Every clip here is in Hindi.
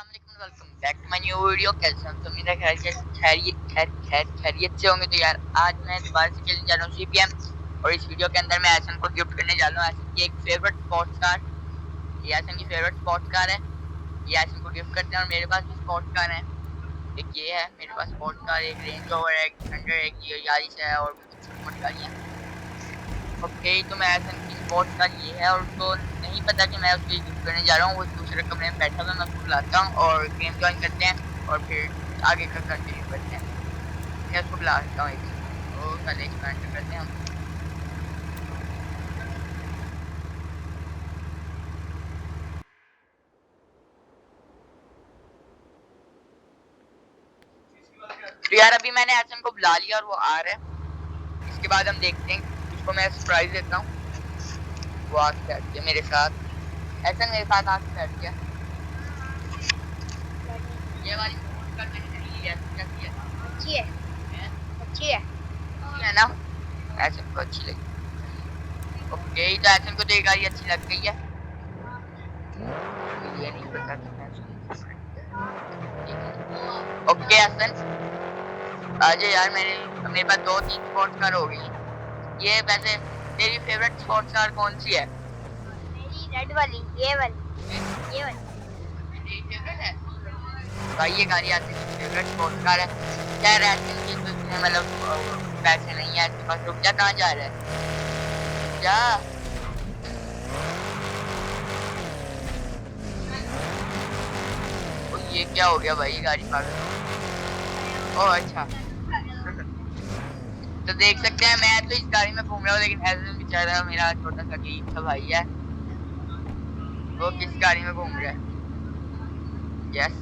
Welcome back to my new video. कैसे हैं? तो मेरा खैरियत से होंगे। तो यार आज मैं दोबारा से खेलने जा रहा हूँ सीपीएम, और इस वीडियो के अंदर मैं एहसन को गिफ्ट करने जा रहा हूँ। एहसन की एक फेवरेट स्पोर्ट्स कार, ये एहसन की फेवरेट स्पोर्ट्स कार है। ये एहसन को गिफ्ट करते हैं। और मेरे पास भी स्पोर्ट्स कार है, एक ये है मेरे पास स्पोर्ट्स कार, एक रेंज रोवर है, एक डिफेंडर, एक ये यारिस है, और भी कुछ छोटी मोटी गाड़ियाँ। ओके, तो मैं एहसन की स्पोर्ट्स कार ये है, और उसको नहीं पता कि मैं उसको गिफ्ट करने जा रहा हूँ। वो दूसरे कमरे में बैठा हुआ है, मैं उसको बुलाता हूँ और गेम ज्वाइन करते हैं, और फिर आगे का कंटिन्यू करते हैं। मैं उसको बुलाता हूँ एक सेकंड, तो पहले एक्सपेंड करते हैं हम। तो यार अभी मैंने एहसन को बुला लिया और वो आ रहा है। इसके बाद हम देखते हैं, उसको मैं सरप्राइज देता हूँ। वो आके बैठ गया मेरे साथ, एहसन मेरे साथ आके बैठ गया। ये वाली स्पोर्ट्स कार मैंने खरीदी है, कैसी है? अच्छी है, अच्छी है, अच्छी है ना? एहसन को अच्छी लगी। ओके, तो एहसन को तो ये गाड़ी अच्छी लग गई है। ये नहीं पता कि मैं उसको ओके एहसन आजा यार, मेरे पास 2-3 स्पोर्ट्स कार हो गई। ये वैसे तेरी फेवरेट स्पोर्ट्स कार कौन सी है? मेरी रेड वाली, ये वाली, ये वाली तेरी फेवरेट है भाई? ये गाड़ी आती है फेवरेट स्पोर्ट्स कार है। क्या एहसन की तो मतलब पैसे नहीं है इसके पास। रुक जा, कहाँ जा रहा है? क्या ये क्या हो गया भाई? गाड़ी पागल। ओह अच्छा। तो देख सकते हैं, मैं तो इस गाड़ी में घूम रहा हूँ, लेकिन एहसन बेचारा मेरा छोटा सा गरीब सा भाई है, वो किस गाड़ी में घूम रहा है। यस,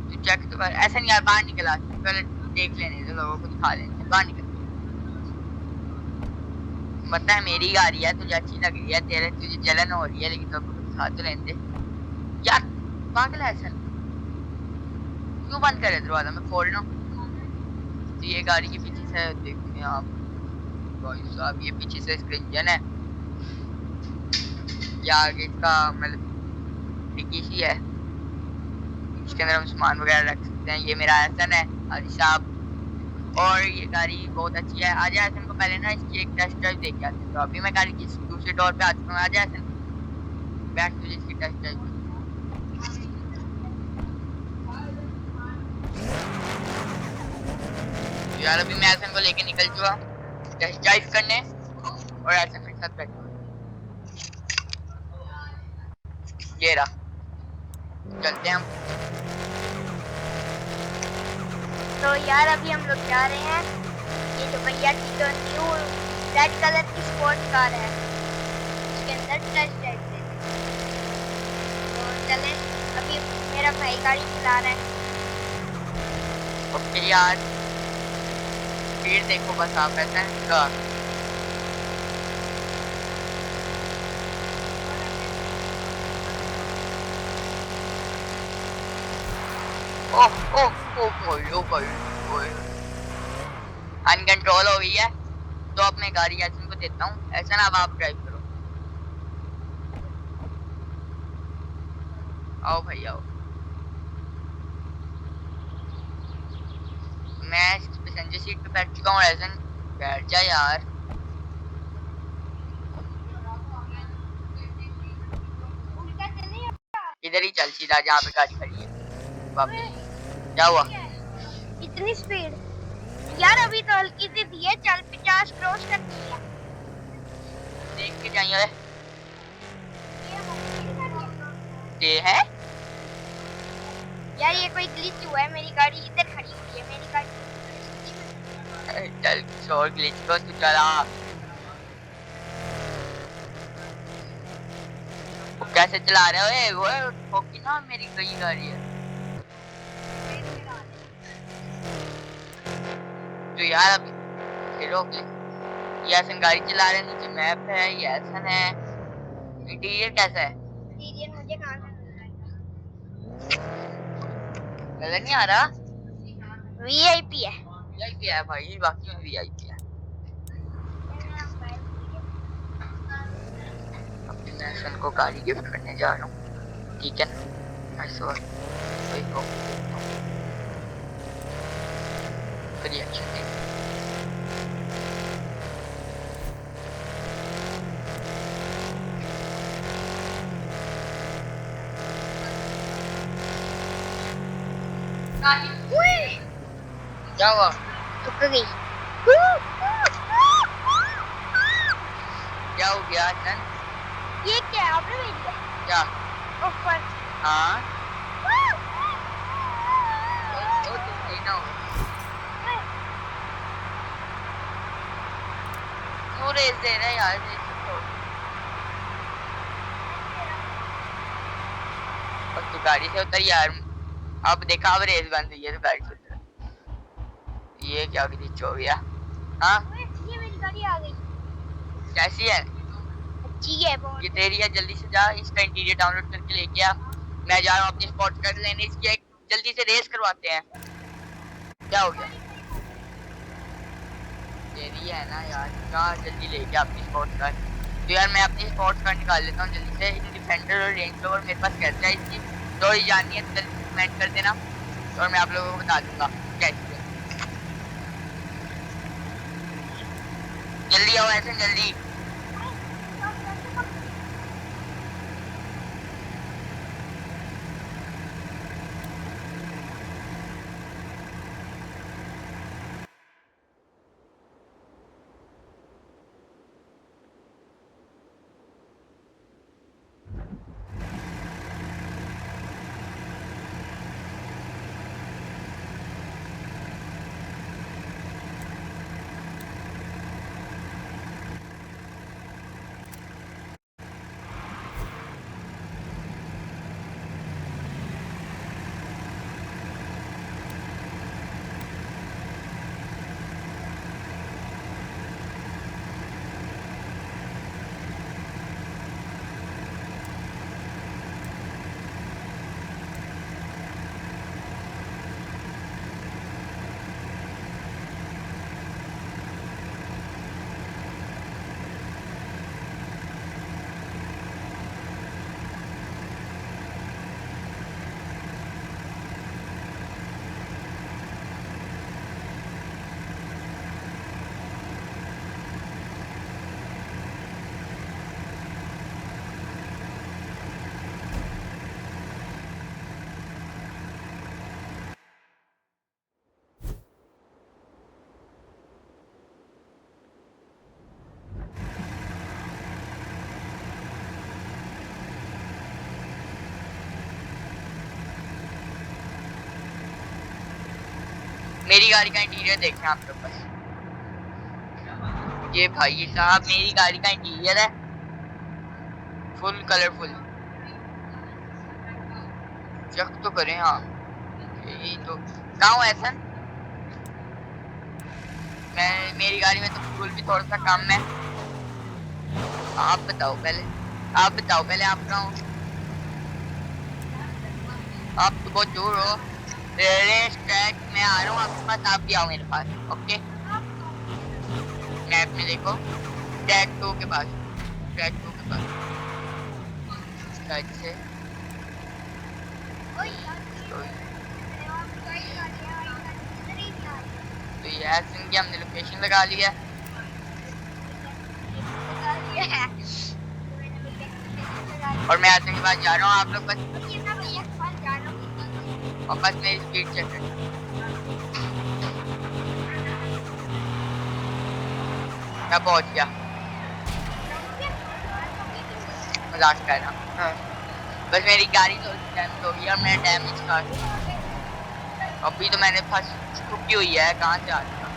तू चेक तो कर। ऐसा नहीं यार, बाहर निकल आ, पहले देख लेने दे, लोगों को दिखा लेने, बाहर निकल। पता है मेरी गाड़ी है, तुझे अच्छी लग रही है, तुझे जलन हो रही है, लेकिन लोगों को दिखा तो लेने दे यार। पागल है ऐसा, क्यों बंद करे दरवाजा? मैं खोल रहा हूँ। तो ये गाड़ी के पीछे से देखते हैं आप भाई साहब, ये पीछे से इसका इंजन है, या आगे इसका मतलब डिग्गी सी है, इसके अंदर हम सामान वगैरह रख सकते हैं। ये मेरा एहसन है हाजी साहब, और ये गाड़ी बहुत अच्छी है। आजा एहसन को पहले ना इसकी एक टेस्ट ड्राइव दे के आते हैं। तो अभी मैं गाड़ी की दूसरे डोर पे आ चुका हूँ। आजा एहसन, बैठ, तुझे इसकी टेस्ट ड्राइव। यार अभी मैं एहसन को लेके निकल चुका हूँ टेस्ट ड्राइव करने, और एहसन मेरे साथ बैठा। ये रहा, चलते हैं हम। तो यार अभी हम लोग जा रहे हैं, ये जो भैया की जो न्यू रेड कलर की स्पोर्ट्स कार है, उसके अंदर टेस्ट ड्राइव देते हैं। तो चले, अभी मेरा भाई गाड़ी चला रहा है। ओके यार, फिर देखो बस आप ऐसा का। ओह ओह ओह भाई अनकंट्रोल हो गई है। तो अब मैं गाड़ी एहसन को देता हूँ। एहसन अब आप ड्राइव करो, आओ भाई आओ। मैं पैसेंजर सीट पे बैठ चुका हूँ। एहसन बैठ जा यार। इधर ही चल सीधा जहाँ पे गाड़ी खड़ी है वापस। क्या हुआ? इतनी स्पीड यार, अभी तो हल्की सी थी, है चल 50 क्रॉस करनी है। देख के जाइए। ये है यार ये कोई ग्लिच हुआ है, मेरी गाड़ी इधर खड़ी हुई है, मेरी गाड़ी चल छोड़ ग्लिच को, तू चला। वो कैसे चला रहे हो? वो ठोकी ना, मेरी गई गाड़ी है। तो यार अभी खेलो के, ये एहसन गाड़ी चला रहे हैं, नीचे मैप है, ये एहसन है। इंटीरियर कैसा है? इंटीरियर मुझे कहाँ से नजर नहीं आ रहा? वीआईपी है। वीआईपी है भाई, बाकी में वीआईपी है। मैं सन को गाड़ी गिफ्ट करने जा रहा हूँ, ठीक है ना। ऐसा वही हो रिएक्शन दे। क्या हुआ? रुक गई। क्या हो गया सन? ये क्या आपने भेज दिया? क्या? ऊपर। हाँ ओ तुम नहीं ना हो। क्यों रेस दे रहा है यार, रेस तो। और तू गाड़ी से उतर यार। अब देखा, अब रेस बन रही है तो गाड़ी से उतर। ये क्या ग्लिच हो गया? हाँ ये मेरी गाड़ी आ गई। कैसी है? अच्छी है बहुत। ये तेरी है, जल्दी से जा इसका इंटीरियर डाउनलोड करके लेके आ। मैं जा रहा हूँ अपनी स्पॉट कार लेने, इसकी एक जल्दी से रेस करवाते हैं। क्या हो गया? तेरी है ना यार, कहाँ जल्दी लेके आ अपनी स्पॉट कार। तो यार मैं अपनी स्पॉट कार निकाल लेता हूँ जल्दी से। इन डिफेंडर और रेंज रोवर मेरे पास कैसे है, इसकी स्टोरी जाननी है तो जल्दी से कमेंट कर देना और मैं आप लोगों को बता दूंगा कैसे। जल्दी आओ ऐसे, जल्दी। मेरी गाड़ी का इंटीरियर देखें आप लोग बस। ये भाई साहब मेरी गाड़ी का इंटीरियर है, फुल कलरफुल। चेक तो करें। हाँ यही तो। कहाँ हूँ ऐसा? मैं मेरी गाड़ी में तो फ्यूल भी थोड़ा सा कम है। आप बताओ पहले, आप बताओ पहले आप कहाँ हो? आप तो बहुत दूर हो। रेस ट्रैक में आ रहा हूँ आपके पास, आप भी आओ मेरे पास। ओके मैप में देखो, ट्रैक 2 के पास, ट्रैक 2 के पास साइड से। तो ये ऐसे की हमने लोकेशन लगा ली है। और मैं ऐसे के पास जा रहा हूँ, आप लोग बस और बस मेरी स्पीड चेक करें। मैं पहुंच गया। मजाक कर रहा हूँ। हाँ। बस मेरी गाड़ी तो डैमेज हो गई और मैं डैमेज कर अभी तो मैंने फर्स्ट छुट्टी हुई है, कहाँ से आ रहा?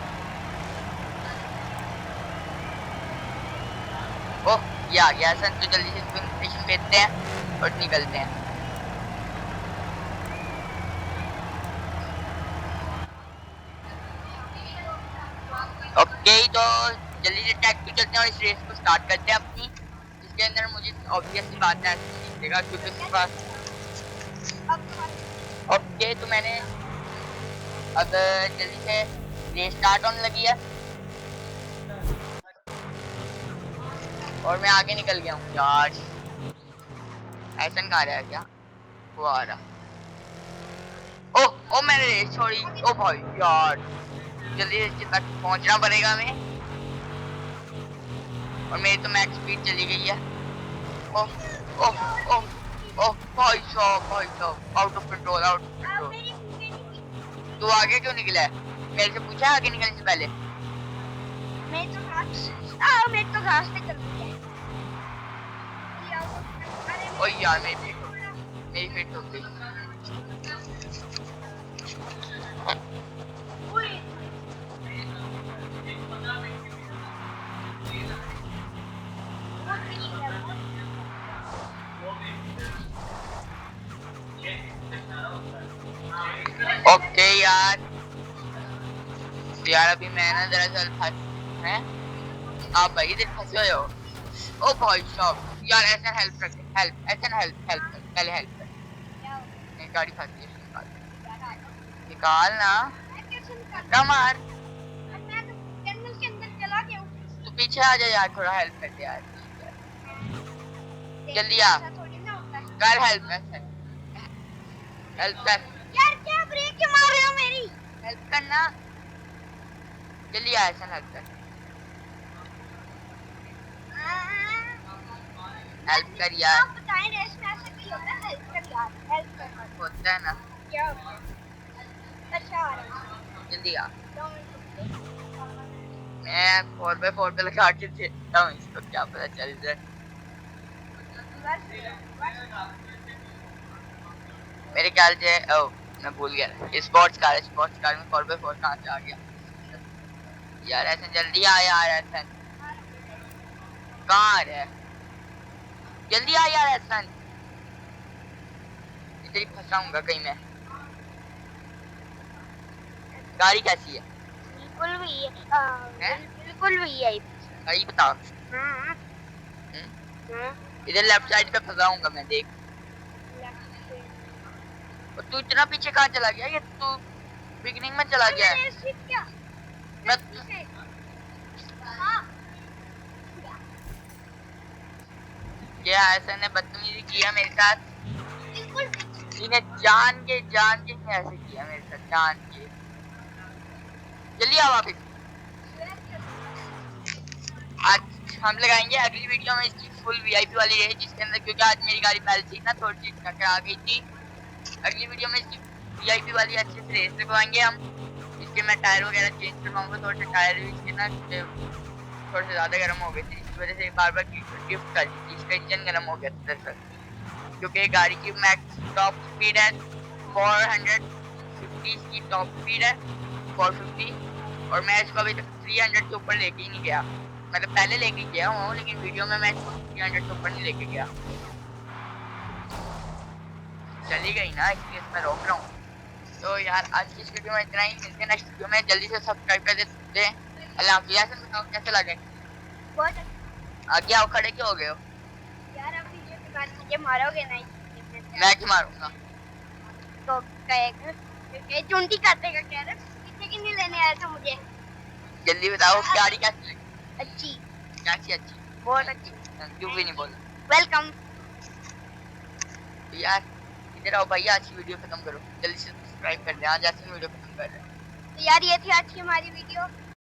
ओह ये आ गया सर, तो जल्दी से स्टेशन भेजते हैं और निकलते हैं। ओके तो जल्दी से टैग पे चलते हैं और इस रेस को स्टार्ट करते हैं अपनी, जिसके अंदर मुझे ऑब्वियसली बात है जीतेगा क्योंकि उसके पास। ओके तो मैंने अब जल्दी से रेस स्टार्ट होने लगी है और मैं आगे निकल गया हूँ यार। ऐसन कहाँ रहा है क्या? वो आ रहा। ओ मैंने रेस छोड़ी। ओ भाई यार, जल्दी तक पहुंचना पड़ेगा हमें। और मेरी तो मैक्स स्पीड चली गई है। ओ ओ ओ ओ भाई साहब out of control, out of control. तू आगे क्यों निकला है? मेरे से पूछा आगे निकलने से पहले। मेरे तो घास पे चल रही है। ओ यार मेरी फिट हो गई। ओके यार अभी मैं ना दरअसल फंस है। आप भाई इधर फंसे हुए हो। ओ भाई साहब यार ऐसा हेल्प कर, हेल्प ऐसा हेल्प पहले हेल्प कर। मेरी गाड़ी फंस गई। निकाल ना, धक्का मार। तो पीछे आ जा यार, थोड़ा हेल्प कर दे यार। जल्दी आ कर, हेल्प कर यार। क्या ब्रेक क्यों मार रहे हो मेरी? हेल्प करना, जल्दी आ, ऐसा हेल्प कर। हेल्प कर यार। आप बताएं रेस में ऐसा क्यों होता है? हेल्प कर यार, हेल्प कर। होता है ना। क्या होता है? अच्छा आ रहा है। जल्दी आ। 2 मिनट रुक जाओ। मैं 4x4 पे लगा के देखता हूँ, इसको क्या पता चल जाए। मेरे ख्याल से ओ मैं भूल गया, स्पोर्ट्स कार में 4x4 कहाँ से आ गया यार? ऐसा जल्दी आ यार, ऐसा कहाँ आ रहा है? जल्दी आ यार, ऐसा इधर ही फंसाऊंगा कहीं मैं। गाड़ी कैसी है? बिल्कुल भी है, बिल्कुल भी है। गाड़ी बता। हाँ। इधर लेफ्ट साइड पे फंसाऊंगा मैं, देख। और तू इतना पीछे कहाँ चला गया? ये तू बिगनिंग में चला गया है। मैं क्या ऐसा ने बदतमीजी किया मेरे साथ? इन्हें जान के ऐसे किया मेरे साथ, जान के। जल्दी आ वापस। आज हम लगाएंगे अगली वीडियो में इसकी फुल वीआईपी वाली रेस, जिसके अंदर, क्योंकि आज मेरी गाड़ी पहले से ना थोड़ी सी टकरा गई थी। अगली वीडियो में इसकी वीआईपी वाली अच्छे से रेस लगवाएंगे हम। इसके मैं टायर वगैरह चेंज करवाऊंगा, थोड़े से टायर भी इसके ना थोड़े से ज्यादा गर्म हो गए थे, इस वजह से बार बार गिफ्ट कर दी थी। इसका इंजन गर्म हो गया था दरअसल, क्योंकि गाड़ी की मैक्स टॉप स्पीड है 450 की टॉप स्पीड है 450, और मैं इसको अभी तक 300 से ऊपर लेके ही नहीं गया। मतलब पहले लेके गया हूँ, लेकिन वीडियो में मैं इसको 300 से ऊपर नहीं लेके गया। चली गई ना, इसलिए मैं रोक रहा हूँ। तो यार आज की इस वीडियो में इतना ही, मिलते हैं नेक्स्ट वीडियो में। जल्दी से सब्सक्राइब कर देते हैं। अल्लाह हाफिज़। ऐसे बताओ कैसे लगे? आगे आओ, खड़े क्यों हो गए हो? यार अब वीडियो के बाद मुझे मारोगे ना? मैं क्यों मारूंगा? तो कहेगा चुंटी काटेगा। कह रहा पीछे की नहीं लेने आया था मुझे। जल्दी बताओ गाड़ी कैसी लगी? अच्छी, कैसी अच्छी? बहुत अच्छी। क्यों भी नहीं बोला? वेलकम। तो यार इधर आओ भैया, आज की वीडियो खत्म करो, जल्दी से सब्सक्राइब कर दे। आज ऐसे वीडियो खत्म कर रहे हैं। तो यार ये थी आज की हमारी वीडियो।